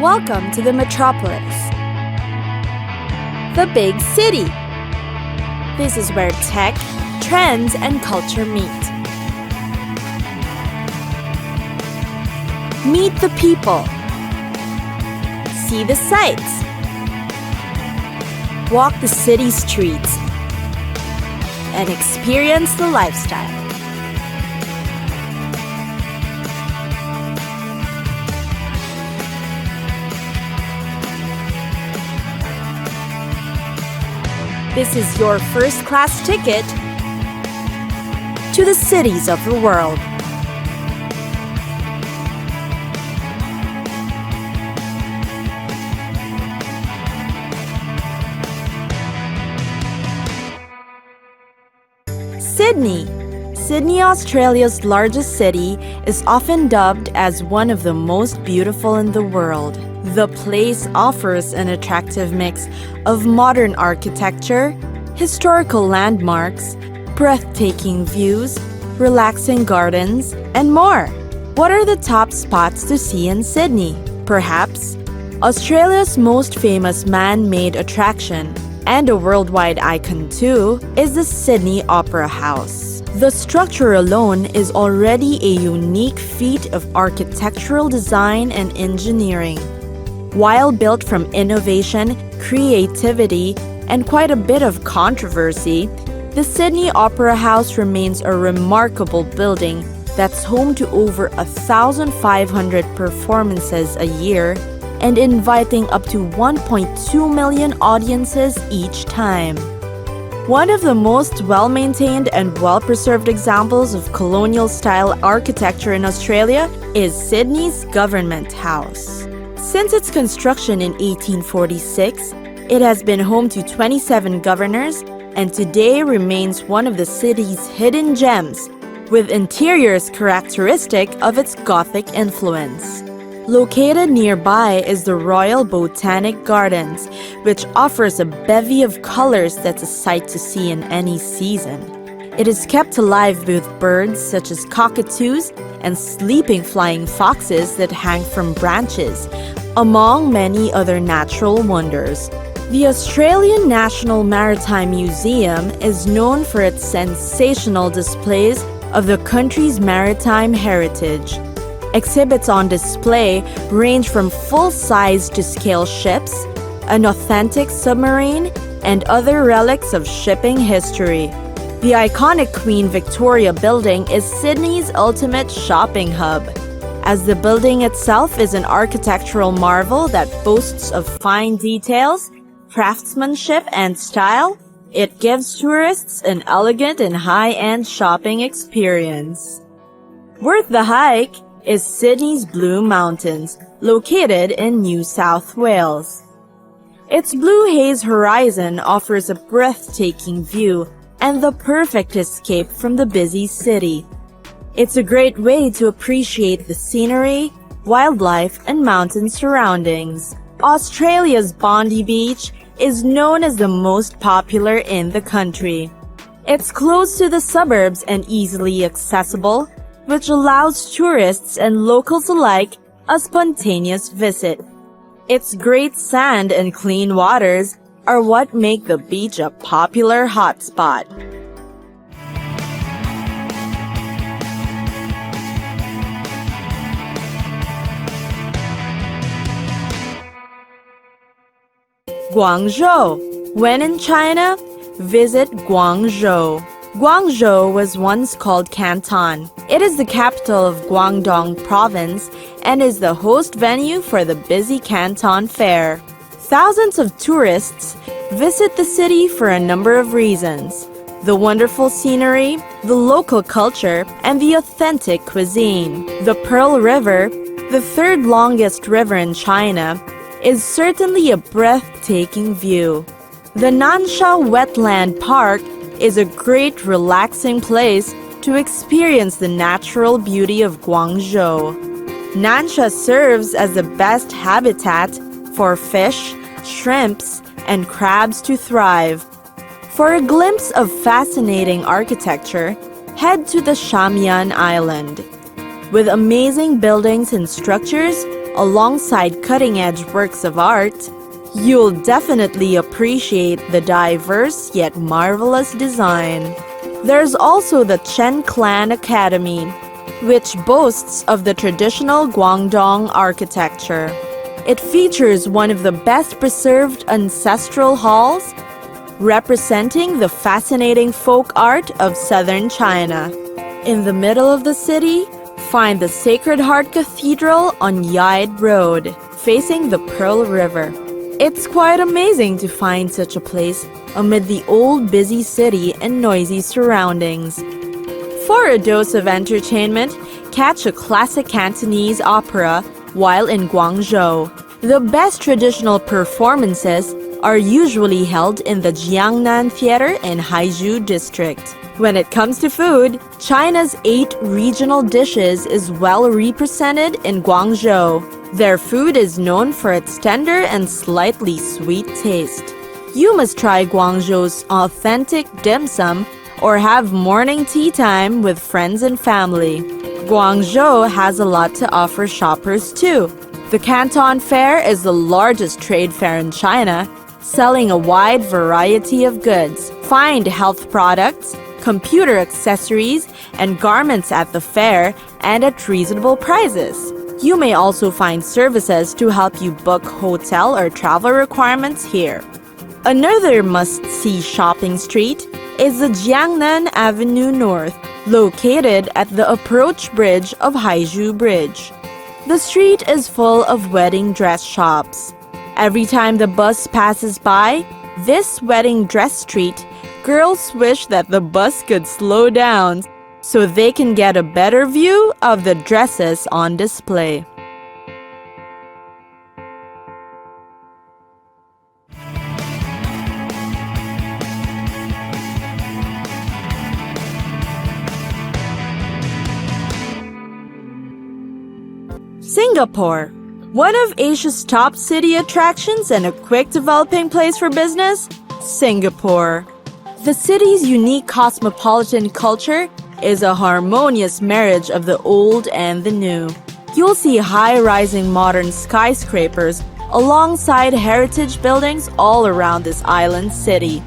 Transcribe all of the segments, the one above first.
Welcome to the metropolis, the big city. This is where tech, trends, and culture meet. Meet the people. See the sights. Walk the city streets. And experience the lifestyle. This is your first-class ticket to the cities of the world. Sydney. Sydney, Australia's largest city, is often dubbed as one of the most beautiful in the world. The place offers an attractive mix of modern architecture, historical landmarks, breathtaking views, relaxing gardens, and more. What are the top spots to see in Sydney? Perhaps Australia's most famous man-made attraction, and a worldwide icon too, is the Sydney Opera House. The structure alone is already a unique feat of architectural design and engineering. While built from innovation, creativity, and quite a bit of controversy, the Sydney Opera House remains a remarkable building that's home to over 1,500 performances a year and inviting up to 1.2 million audiences each time. One of the most well-maintained and well-preserved examples of colonial-style architecture in Australia is Sydney's Government House. Since its construction in 1846, it has been home to 27 governors and today remains one of the city's hidden gems, with interiors characteristic of its Gothic influence. Located nearby is the Royal Botanic Gardens, which offers a bevy of colors that's a sight to see in any season. It is kept alive with birds such as cockatoos and sleeping flying foxes that hang from branches, among many other natural wonders. The Australian National Maritime Museum is known for its sensational displays of the country's maritime heritage. Exhibits on display range from full-size to scale ships, an authentic submarine, and other relics of shipping history. The iconic Queen Victoria building is Sydney's ultimate shopping hub. As the building itself is an architectural marvel that boasts of fine details, craftsmanship, and style, it gives tourists an elegant and high-end shopping experience. Worth the hike is Sydney's Blue Mountains, located in New South Wales. Its blue haze horizon offers a breathtaking view and the perfect escape from the busy city. It's a great way to appreciate the scenery, wildlife, and mountain surroundings. Australia's Bondi Beach is known as the most popular in the country. It's close to the suburbs and easily accessible, which allows tourists and locals alike a spontaneous visit. Its great sand and clean waters are what make the beach a popular hotspot. Guangzhou. When in China, visit Guangzhou. Guangzhou was once called Canton. It is the capital of Guangdong province and is the host venue for the busy Canton Fair. Thousands of tourists visit the city for a number of reasons: the wonderful scenery, the local culture, and the authentic cuisine. The Pearl River, the third longest river in China, is certainly a breathtaking view. The Nansha Wetland Park is a great relaxing place to experience the natural beauty of Guangzhou. Nansha serves as the best habitat for fish, shrimps, and crabs to thrive. For a glimpse of fascinating architecture, head to the Shamian Island. With amazing buildings and structures, alongside cutting-edge works of art, you'll definitely appreciate the diverse yet marvelous design. There's also the Chen Clan Academy, which boasts of the traditional Guangdong architecture. It features one of the best preserved ancestral halls, representing the fascinating folk art of southern China. In the middle of the city, find the Sacred Heart Cathedral on Yide Road, facing the Pearl River. It's quite amazing to find such a place amid the old busy city and noisy surroundings. For a dose of entertainment, catch a classic Cantonese opera while in Guangzhou. The best traditional performances are usually held in the Jiangnan Theater in Haizhu District. When it comes to food, China's 8 regional dishes is well represented in Guangzhou. Their food is known for its tender and slightly sweet taste. You must try Guangzhou's authentic dim sum or have morning tea time with friends and family. Guangzhou has a lot to offer shoppers too. The Canton Fair is the largest trade fair in China, selling a wide variety of goods. Find health products, computer accessories, and garments at the fair and at reasonable prices. You may also find services to help you book hotel or travel requirements here. Another must-see shopping street is the Jiangnan Avenue North, located at the approach bridge of Haizhu Bridge. The street is full of wedding dress shops. Every time the bus passes by this wedding dress street, girls wish that the bus could slow down so they can get a better view of the dresses on display. Singapore. One of Asia's top city attractions and a quick developing place for business, Singapore. The city's unique cosmopolitan culture is a harmonious marriage of the old and the new. You'll see high-rising modern skyscrapers alongside heritage buildings all around this island city.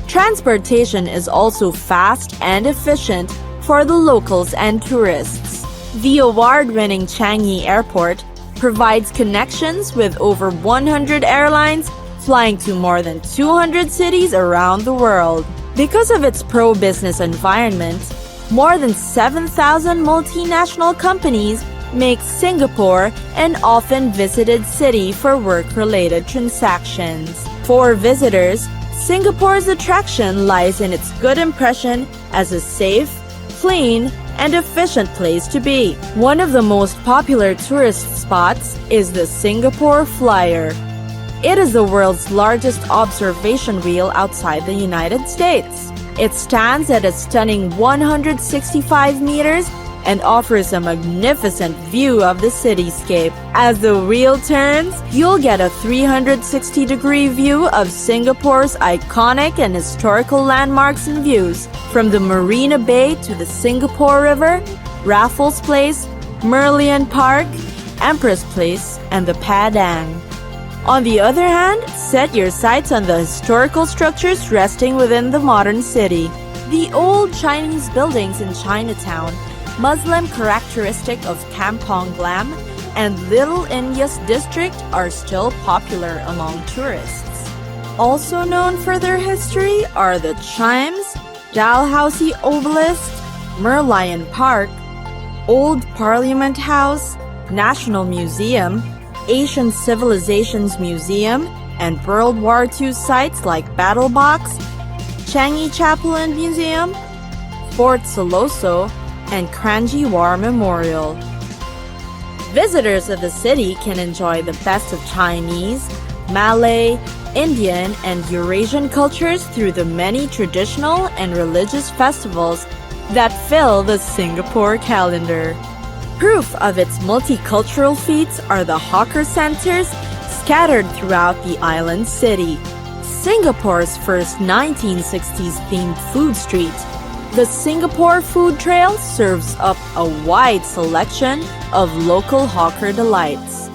Transportation is also fast and efficient for the locals and tourists. The award-winning Changi Airport provides connections with over 100 airlines flying to more than 200 cities around the world. Because of its pro-business environment, more than 7,000 multinational companies make Singapore an often visited city for work-related transactions. For visitors, Singapore's attraction lies in its good impression as a safe, clean, and efficient place to be. One of the most popular tourist spots is the Singapore Flyer. It is the world's largest observation wheel outside the United States. It stands at a stunning 165 meters and offers a magnificent view of the cityscape. As the wheel turns, you'll get a 360-degree view of Singapore's iconic and historical landmarks and views, from the Marina Bay to the Singapore River, Raffles Place, Merlion Park, Empress Place, and the Padang. On the other hand, set your sights on the historical structures resting within the modern city. The old Chinese buildings in Chinatown, Muslim characteristic of Kampong Glam, and Little India's district are still popular among tourists. Also known for their history are the Chimes, Dalhousie Obelisk, Merlion Park, Old Parliament House, National Museum, Asian Civilizations Museum, and World War II sites like Battle Box, Changi Chapel and Museum, Fort Siloso, and Kranji War Memorial. Visitors of the city can enjoy the best of Chinese, Malay, Indian, and Eurasian cultures through the many traditional and religious festivals that fill the Singapore calendar. Proof of its multicultural feats are the hawker centers scattered throughout the island city. Singapore's first 1960s themed food street, the Singapore Food Trail, serves up a wide selection of local hawker delights.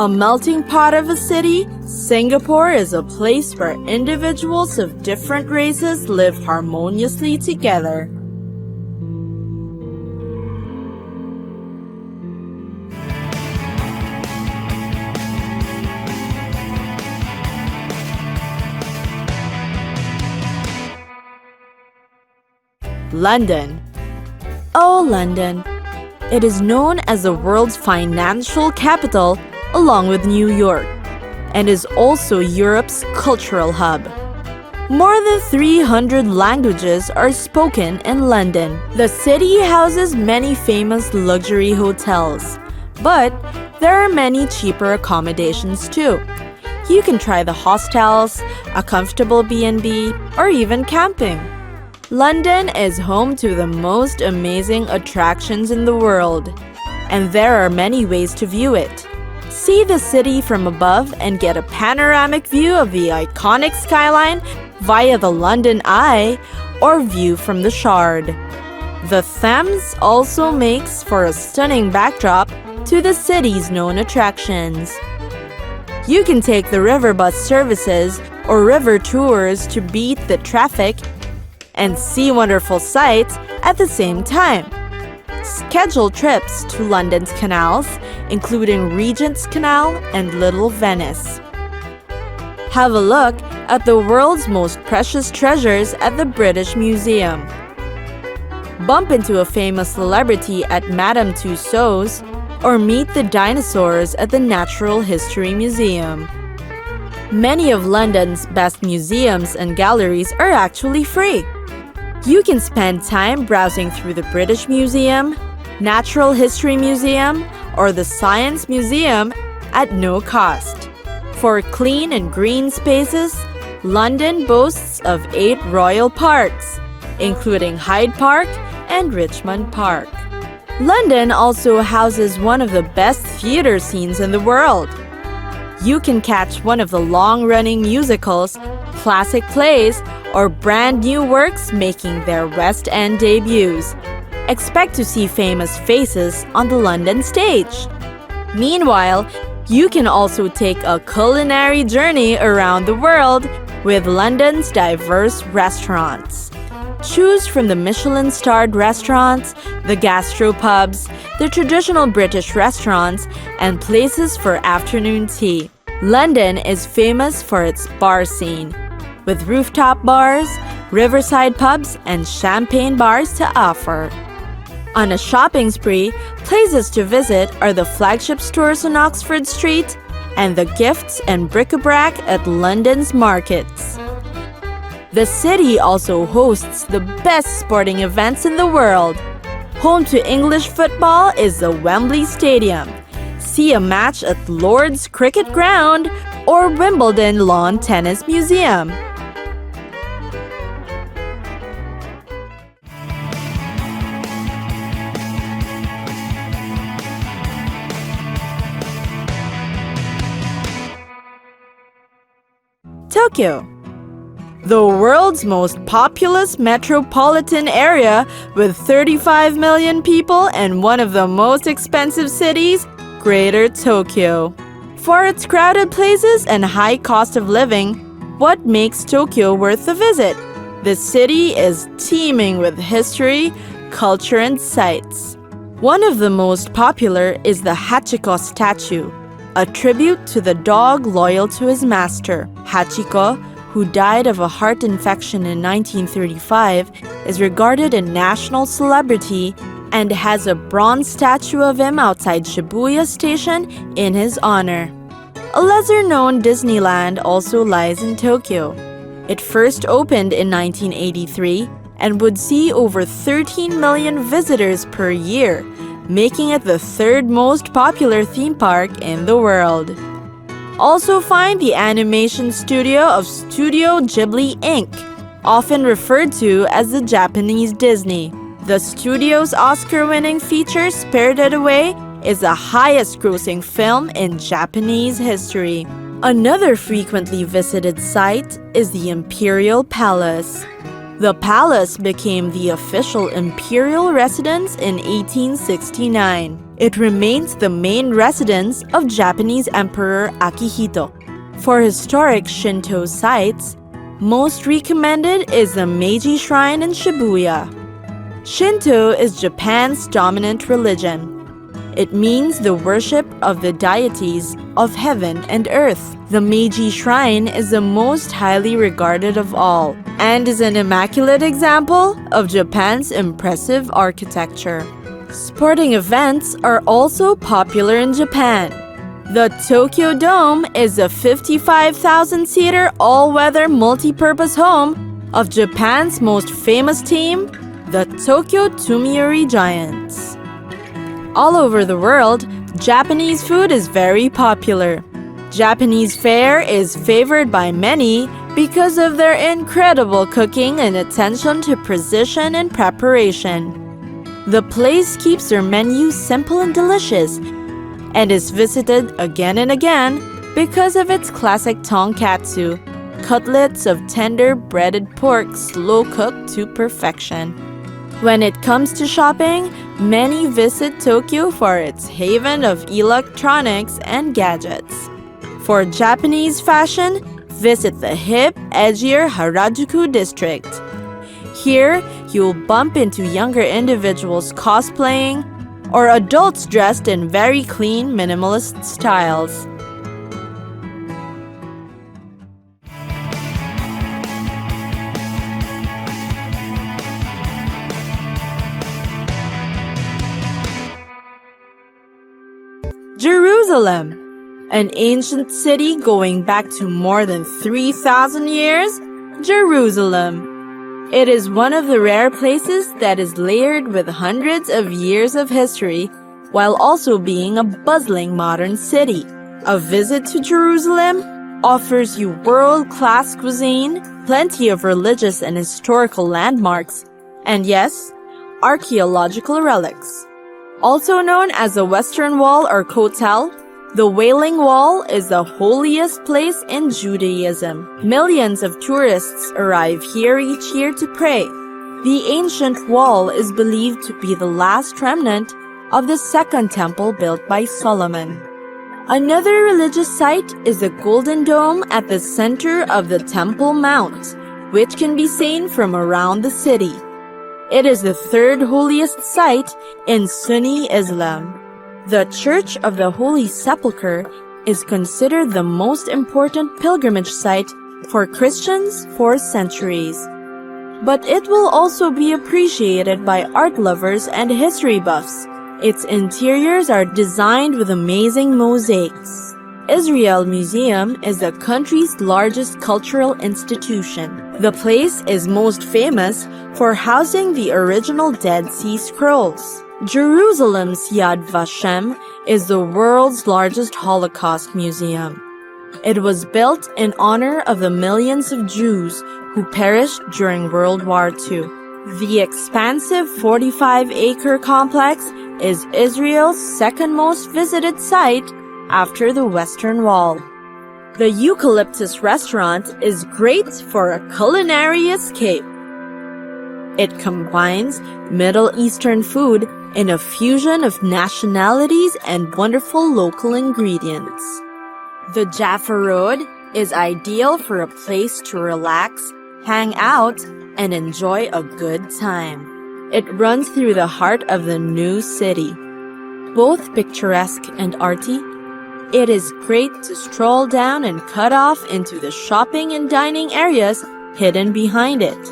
A melting pot of a city, Singapore is a place where individuals of different races live harmoniously together. London. Oh, London. It is known as the world's financial capital along with New York, and is also Europe's cultural hub. More than 300 languages are spoken in London. The city houses many famous luxury hotels, but there are many cheaper accommodations too. You can try the hostels, a comfortable B&B, or even camping. London is home to the most amazing attractions in the world, and there are many ways to view it. See the city from above and get a panoramic view of the iconic skyline via the London Eye or view from the Shard. The Thames also makes for a stunning backdrop to the city's known attractions. You can take the river bus services or river tours to beat the traffic and see wonderful sights at the same time. Schedule trips to London's canals, including Regent's Canal and Little Venice. Have a look at the world's most precious treasures at the British Museum. Bump into a famous celebrity at Madame Tussauds, or meet the dinosaurs at the Natural History Museum. Many of London's best museums and galleries are actually free. You can spend time browsing through the British Museum, Natural History Museum, or the Science Museum at no cost. For clean and green spaces, London boasts of 8 royal parks, including Hyde Park and Richmond Park. London also houses one of the best theater scenes in the world. You can catch one of the long-running musicals, classic plays, or brand new works making their West End debuts. Expect to see famous faces on the London stage. Meanwhile, you can also take a culinary journey around the world with London's diverse restaurants. Choose from the Michelin-starred restaurants, the gastropubs, the traditional British restaurants, and places for afternoon tea. London is famous for its bar scene, with rooftop bars, riverside pubs, and champagne bars to offer. On a shopping spree, places to visit are the flagship stores on Oxford Street and the gifts and bric-a-brac at London's markets. The city also hosts the best sporting events in the world. Home to English football is the Wembley Stadium. See a match at Lord's Cricket Ground or Wimbledon Lawn Tennis Museum. Tokyo. The world's most populous metropolitan area with 35 million people and one of the most expensive cities, Greater Tokyo. For its crowded places and high cost of living, what makes Tokyo worth a visit? The city is teeming with history, culture, and sights. One of the most popular is the Hachiko statue, a tribute to the dog loyal to his master. Hachiko, who died of a heart infection in 1935, is regarded a national celebrity and has a bronze statue of him outside Shibuya Station in his honor. A lesser-known Disneyland also lies in Tokyo. It first opened in 1983 and would see over 13 million visitors per year, making it the third most popular theme park in the world. Also find the animation studio of Studio Ghibli Inc., often referred to as the Japanese Disney. The studio's Oscar-winning feature Spirited Away is the highest-grossing film in Japanese history. Another frequently visited site is the Imperial Palace. The palace became the official imperial residence in 1869. It remains the main residence of Japanese Emperor Akihito. For historic Shinto sites, most recommended is the Meiji Shrine in Shibuya. Shinto is Japan's dominant religion. It means the worship of the deities of heaven and earth. The Meiji Shrine is the most highly regarded of all and is an immaculate example of Japan's impressive architecture. Sporting events are also popular in Japan. The Tokyo Dome is a 55,000-seater all-weather multi-purpose home of Japan's most famous team, the Tokyo Tomiuri Giants. All over the world, Japanese food is very popular. Japanese fare is favored by many because of their incredible cooking and attention to precision and preparation. The place keeps their menu simple and delicious and is visited again and again because of its classic tonkatsu, cutlets of tender breaded pork slow-cooked to perfection. When it comes to shopping, many visit Tokyo for its haven of electronics and gadgets. For Japanese fashion, visit the hip, edgier Harajuku district. Here, you'll bump into younger individuals cosplaying or adults dressed in very clean minimalist styles. Jerusalem, an ancient city going back to more than 3,000 years, Jerusalem. It is one of the rare places that is layered with hundreds of years of history while also being a bustling modern city. A visit to Jerusalem offers you world-class cuisine, plenty of religious and historical landmarks, and yes, archaeological relics. Also known as the Western Wall or Kotel, the Wailing Wall is the holiest place in Judaism. Millions of tourists arrive here each year to pray. The ancient wall is believed to be the last remnant of the second temple built by Solomon. Another religious site is the Golden Dome at the center of the Temple Mount, which can be seen from around the city. It is the third holiest site in Sunni Islam. The Church of the Holy Sepulchre is considered the most important pilgrimage site for Christians for centuries. But it will also be appreciated by art lovers and history buffs. Its interiors are designed with amazing mosaics. Israel Museum is the country's largest cultural institution. The place is most famous for housing the original Dead Sea Scrolls. Jerusalem's Yad Vashem is the world's largest Holocaust museum. It was built in honor of the millions of Jews who perished during World War II. The expansive 45-acre complex is Israel's second most visited site after the Western Wall. The Eucalyptus restaurant is great for a culinary escape. It combines Middle Eastern food in a fusion of nationalities and wonderful local ingredients. The Jaffa Road is ideal for a place to relax, hang out, and enjoy a good time. It runs through the heart of the new city. Both picturesque and arty, it is great to stroll down and cut off into the shopping and dining areas hidden behind it.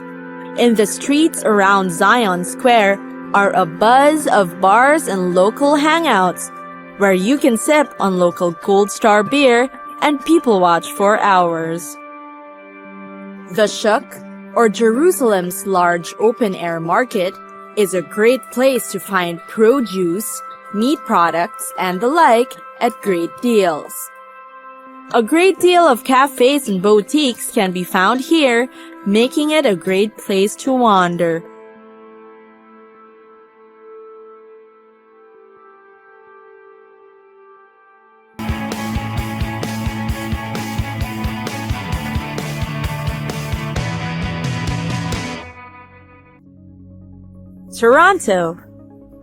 In the streets around Zion Square are a buzz of bars and local hangouts where you can sip on local Gold Star beer and people watch for hours. The Shuk, or Jerusalem's large open-air market, is a great place to find produce, meat products, and the like at great deals. A great deal of cafes and boutiques can be found here, making it a great place to wander. Toronto.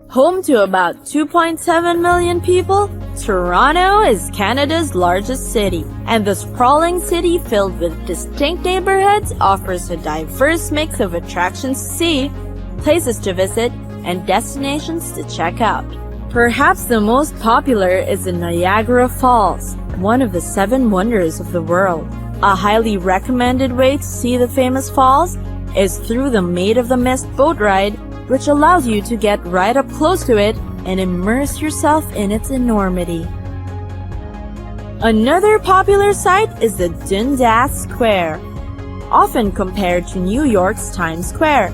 Home to about 2.7 million people, Toronto is Canada's largest city, and the sprawling city filled with distinct neighborhoods offers a diverse mix of attractions to see, places to visit, and destinations to check out. Perhaps the most popular is the Niagara Falls, one of the 7 wonders of the world. A highly recommended way to see the famous falls is through the Maid of the Mist boat ride, which allows you to get right up close to it and immerse yourself in its enormity. Another popular site is the Dundas Square, often compared to New York's Times Square.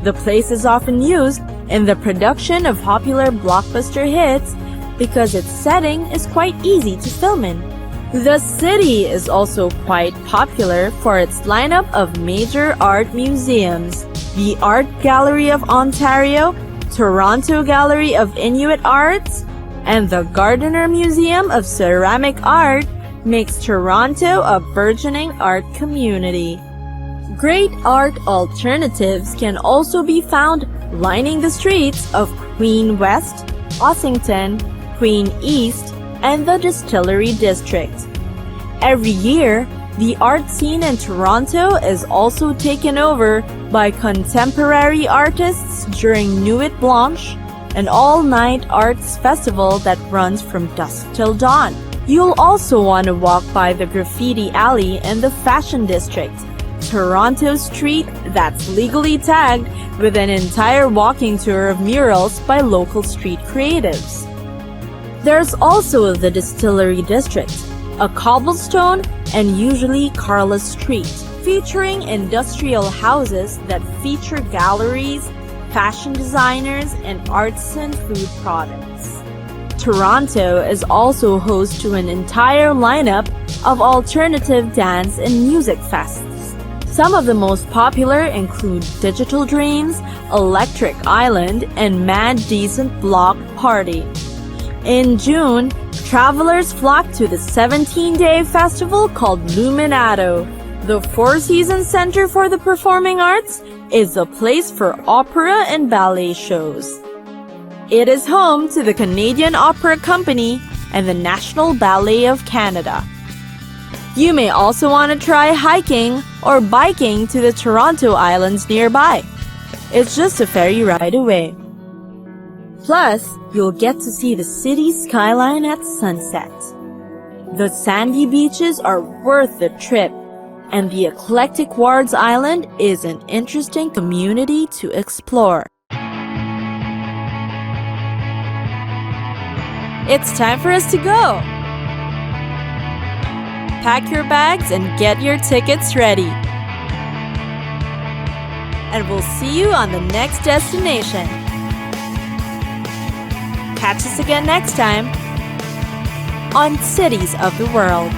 The place is often used in the production of popular blockbuster hits because its setting is quite easy to film in. The city is also quite popular for its lineup of major art museums. The Art Gallery of Ontario, Toronto Gallery of Inuit Arts, and the Gardiner Museum of Ceramic Art makes Toronto a burgeoning art community. Great art alternatives can also be found lining the streets of Queen West, Ossington, Queen East, and the Distillery District. Every year, the art scene in Toronto is also taken over by contemporary artists during Nuit Blanche, an all-night arts festival that runs from dusk till dawn. You'll also want to walk by the Graffiti Alley in the Fashion District, Toronto street that's legally tagged with an entire walking tour of murals by local street creatives. There's also the Distillery District, a cobblestone and usually carless street, featuring industrial houses that feature galleries, fashion designers, and artisan food products. Toronto is also host to an entire lineup of alternative dance and music fests. Some of the most popular include Digital Dreams, Electric Island, and Mad Decent Block Party. In June, travelers flock to the 17-day festival called Luminato. The Four Seasons Center for the Performing Arts is a place for opera and ballet shows. It is home to the Canadian Opera Company and the National Ballet of Canada. You may also want to try hiking or biking to the Toronto Islands nearby. It's just a ferry ride away. Plus, you'll get to see the city's skyline at sunset. The sandy beaches are worth the trip, and the eclectic Wards Island is an interesting community to explore. It's time for us to go! Pack your bags and get your tickets ready. And we'll see you on the next destination. Catch us again next time on Cities of the World.